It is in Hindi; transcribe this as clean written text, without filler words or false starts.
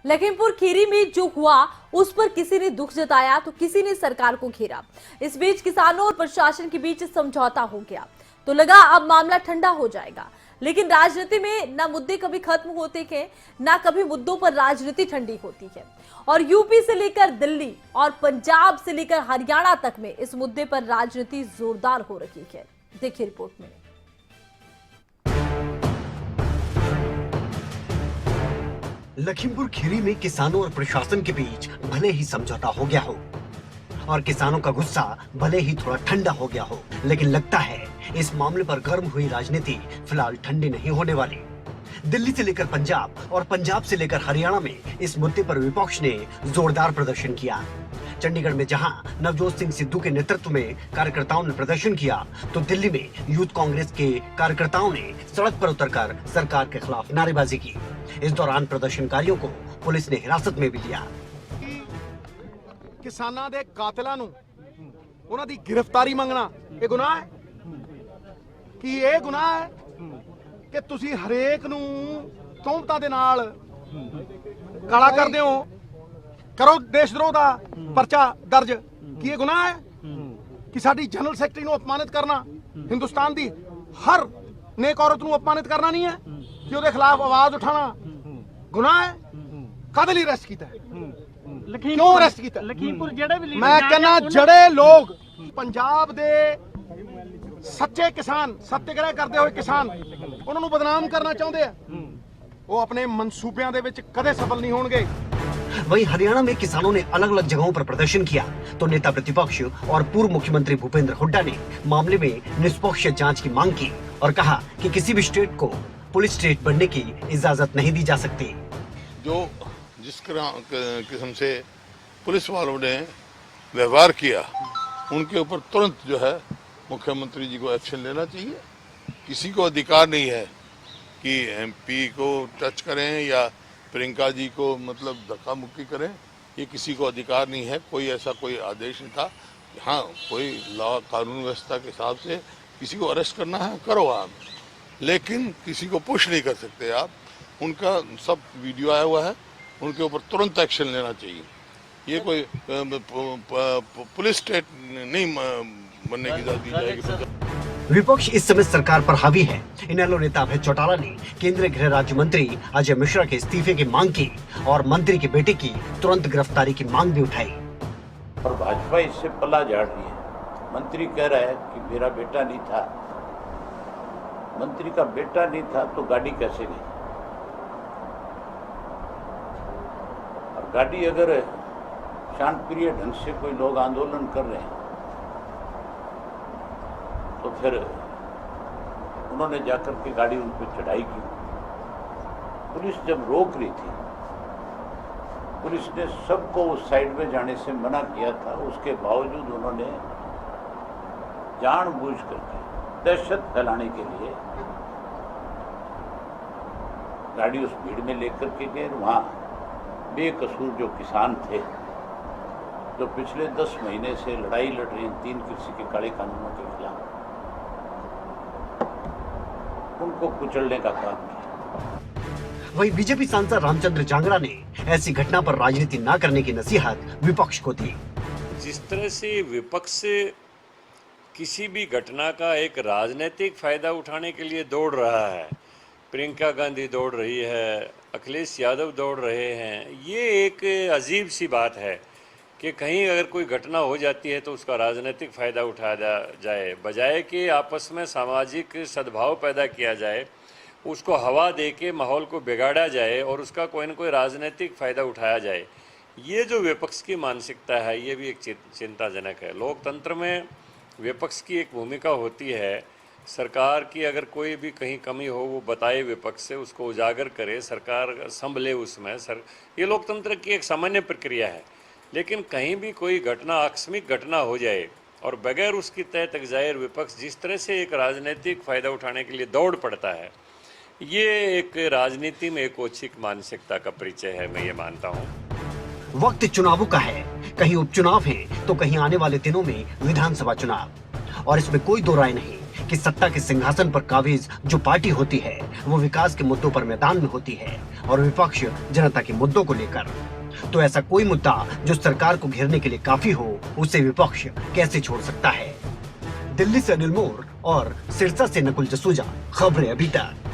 लखीमपुर खीरी में जो हुआ उस पर किसी ने दुख जताया तो किसी ने सरकार को घेरा। इस बीच किसानों और प्रशासन के बीच समझौता हो गया तो लगा अब मामला ठंडा हो जाएगा। लेकिन राजनीति में ना मुद्दे कभी खत्म होते हैं, ना कभी मुद्दों पर राजनीति ठंडी होती है। और यूपी से लेकर दिल्ली और पंजाब से लेकर हरियाणा तक में इस मुद्दे पर राजनीति जोरदार हो रही है। देखिए रिपोर्ट में। लखीमपुर खीरी में किसानों और प्रशासन के बीच भले ही समझौता हो गया हो और किसानों का गुस्सा भले ही थोड़ा ठंडा हो गया हो, लेकिन लगता है इस मामले पर गर्म हुई राजनीति फिलहाल ठंडी नहीं होने वाली। दिल्ली से लेकर पंजाब और पंजाब से लेकर हरियाणा में इस मुद्दे पर विपक्ष ने जोरदार प्रदर्शन किया। चंडीगढ़ में जहां नवजोत सिंह सिद्धू के नेतृत्व में कार्यकर्ताओं ने प्रदर्शन किया, तो दिल्ली में यूथ कांग्रेस के कार्यकर्ताओं ने सड़क पर उतरकर सरकार के खिलाफ नारेबाजी की। इस दौरान प्रदर्शनकारियों को पुलिस ने हिरासत में भी लिया। किसानां दे कातिलां नूं उन्हां दी गिरफ्तारी मंगना ये गुनाह है कि ये गुनाह है कि तुसी हरेक नूं तोहमतां दे नाल काला करदे हो। करो देशद्रोह दा पर्चा दर्ज कि ये गुनाह है कि साडी जनरल सैकटरी नूं अपमानित करना, हिंदुस्तान दी हर नेक औरत नूं अपमानित करना नहीं है कि उहदे खिलाफ आवाज उठाना गुनाह है। कादे लई अरेस्ट कीता है, क्यों अरेस्ट कीता? लखीमपुर जेड़े भी मैं कहना जड़े लोग पंजाब दे सच्चे किसान, सत्याग्रह करते हुए किसान उन्होंने बदनाम करना चाहते हैं, वो अपने मंसूबियां दे विच कदे सफल नहीं होंगे। वहीं हरियाणा में किसानों ने अलग अलग जगहों पर प्रदर्शन किया तो नेता प्रतिपक्ष और पूर्व मुख्यमंत्री भूपेंद्र हुड्डा ने मामले में निष्पक्ष जांच की मांग की और कहा कि किसी भी स्टेट को पुलिस स्टेट बनने की इजाजत नहीं दी जा सकती। जो जिस किस्म से पुलिस वालों ने व्यवहार किया उनके ऊपर तुरंत जो है मुख्यमंत्री जी को एक्शन लेना चाहिए। किसी को अधिकार नहीं है कि एमपी को टच करें या प्रियंका जी को मतलब धक्का मुक्की करें, ये किसी को अधिकार नहीं है। कोई ऐसा कोई आदेश नहीं था। हाँ, कोई लॉ कानून व्यवस्था के हिसाब से किसी को अरेस्ट करना है करो आप, लेकिन किसी को पुश नहीं कर सकते आप। उनका सब वीडियो आया हुआ है, उनके ऊपर तुरंत एक्शन लेना चाहिए। ये कोई पुलिस स्टेट नहीं बनने की इजाजत दी जाएगी। विपक्ष इस समय सरकार पर हावी है। इनेलो नेता अभय चौटाला ने केंद्रीय गृह राज्य मंत्री अजय मिश्रा के इस्तीफे की मांग की और मंत्री के बेटे की तुरंत गिरफ्तारी की मांग भी उठाई। और भाजपा इससे पल्ला झाड़ रही है। मंत्री कह रहा है कि मेरा बेटा नहीं था। मंत्री का बेटा नहीं था तो गाड़ी कैसे गई? और गाड़ी अगर शांतप्रिय ढंग से कोई लोग आंदोलन कर रहे हैं तो फिर उन्होंने जाकर के गाड़ी उन पर चढ़ाई की। पुलिस जब रोक रही थी, पुलिस ने सबको उस साइड में जाने से मना किया था। उसके बावजूद उन्होंने जानबूझ करके दहशत फैलाने के लिए गाड़ी उस भीड़ में लेकर के गए। वहाँ बेकसूर जो किसान थे, जो पिछले 10 महीने से लड़ाई लड़ रहे हैं 3 कृषि के काले कानूनों के खिलाफ, उनको कुचलने का काम किया। वहीं बीजेपी सांसद रामचंद्र जांगड़ा ने ऐसी घटना पर राजनीति न करने की नसीहत विपक्ष को दी। जिस तरह से विपक्ष किसी भी घटना का एक राजनीतिक फायदा उठाने के लिए दौड़ रहा है, प्रियंका गांधी दौड़ रही है, अखिलेश यादव दौड़ रहे हैं, ये एक अजीब सी बात है कि कहीं अगर कोई घटना हो जाती है तो उसका राजनीतिक फ़ायदा उठाया जाए, बजाय कि आपस में सामाजिक सद्भाव पैदा किया जाए, उसको हवा दे के माहौल को बिगाड़ा जाए और उसका कोई न कोई राजनीतिक फ़ायदा उठाया जाए। ये जो विपक्ष की मानसिकता है ये भी एक चिंताजनक है। लोकतंत्र में विपक्ष की एक भूमिका होती है, सरकार की अगर कोई भी कहीं कमी हो वो बताए विपक्ष से, उसको उजागर करे, सरकार संभले उसमें। ये लोकतंत्र की एक सामान्य प्रक्रिया है। लेकिन कहीं भी कोई घटना, आकस्मिक घटना हो जाए और बगैर उसकी तय तक जाहिर विपक्ष जिस तरह से एक राजनीतिक फ़ायदा उठाने के लिए दौड़ पड़ता है, ये एक राजनीति में एक औच्छिक मानसिकता का परिचय है, मैं ये मानता हूँ। वक्त चुनावों का है, कहीं उपचुनाव है तो कहीं आने वाले दिनों में विधानसभा चुनाव, और इसमें कोई दो राय नहीं कि सत्ता के सिंहासन पर काबिज जो पार्टी होती है वो विकास के मुद्दों पर मैदान में होती है और विपक्ष जनता के मुद्दों को लेकर। तो ऐसा कोई मुद्दा जो सरकार को घेरने के लिए काफी हो, उसे विपक्ष कैसे छोड़ सकता है। दिल्ली से अनिल मोर और सिरसा से नकुल जसूजा, खबरें अभी तक।